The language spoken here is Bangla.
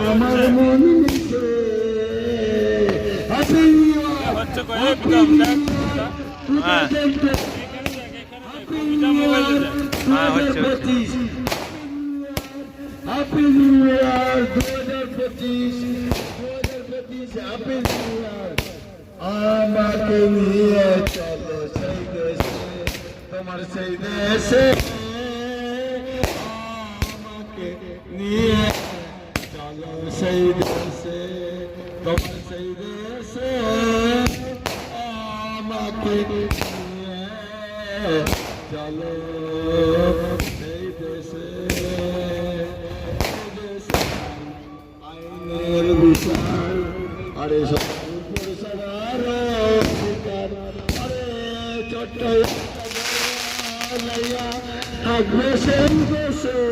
আমার মন মিশে happy new year 2025 happy new year. আমাকে নিয়ে চলো সেই দেশে, তোমার সেই দেশে আমাকে নিয়ে চলো সেই দেশে, তোমার সেই দেশে আমাকে নিয়ে চলো সেই দেশে। আইনের বিচার আরে সবার সবার অধিকার, আরে চট্টগ্রাম থাকবে সেই দেশে।